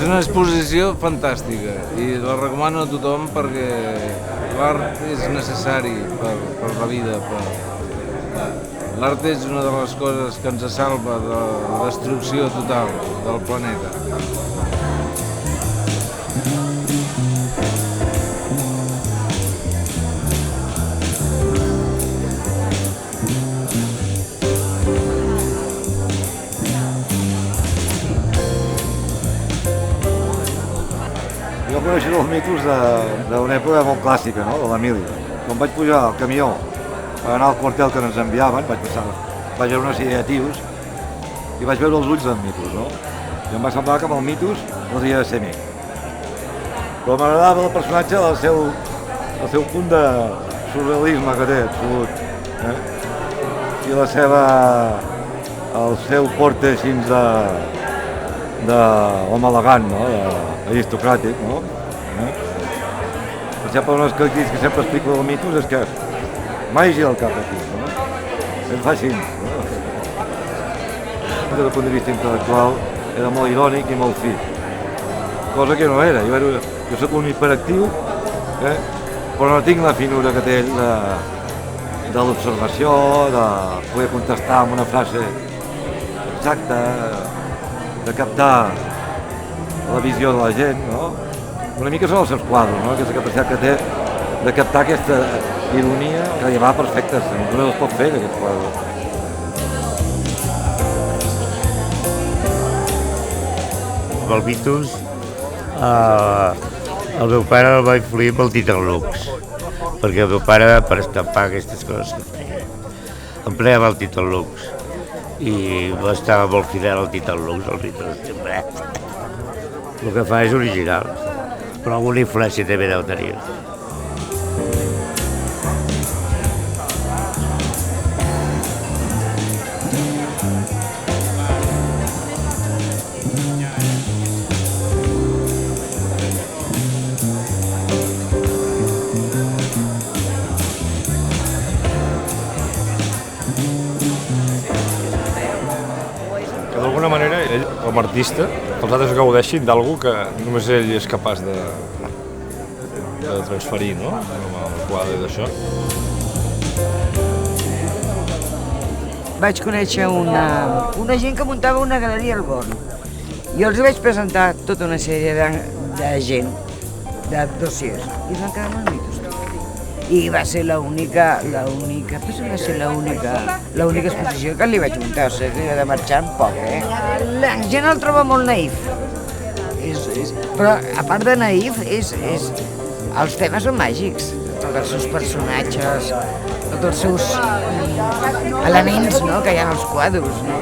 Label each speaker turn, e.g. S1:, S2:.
S1: És una exposició fantàstica i la recomano a tothom perquè l'art és necessari per la vida. L'art és una de les coses que ens salva de la destrucció total del planeta.
S2: Jo coneixo els mitos d'una època molt clàssica, no? De l'Emília. Quan vaig pujar al camió per anar al quartel que ens enviaven, vaig veure una sèrie de tios i vaig veure els ulls d'en Mitos, no? I em va semblar que amb el Mitos no havia de ser mi. Però m'agradava el personatge del seu punt de surrealisme que té, absolut. I el seu porte així d'home elegant, no? Aristocràtic, no? Per exemple, una de les característiques que sempre explico del Mitos és que mai gira el cap aquí, no? Em fa així, no? Des del punt de vista intel·lectual era molt irònic i molt fi, cosa que no era. Jo soc un hiperactiu, però no tinc la finura que té ell de l'observació, de poder contestar amb una frase exacta, de captar la visió de la gent, no? Una mica són els seus quadros, no? Aquesta capacitat que té de captar aquesta ironia que li va perfecta, no es pot fer d'aquest quadre.
S3: El Mitos, el meu pare el va influir pel Titan Lux, perquè el meu pare, per estampar aquestes coses que feia, empleava el Titan Lux i estava molt fidel al Titan Lux, el Mitos sempre. El que fa és original, però alguna influència també deu tenir.
S4: D'alguna manera, ell, com a artista, els altres gaudeixin d'algú que només ell és capaç de transferir, no? Amb el quadre d'això.
S5: Vaig conèixer una gent que muntava una galeria al Born. Jo els vaig presentar tota una sèrie de gent, de dossiers, i es van quedar amb el Mitos. I va ser l'única exposició que li vaig muntar, o sigui, de marxar amb poc, La gent el troba molt naïf, però a part de naïf, els temes són màgics, tots els seus personatges, tots els seus elements, no?, que hi ha als quadres, no?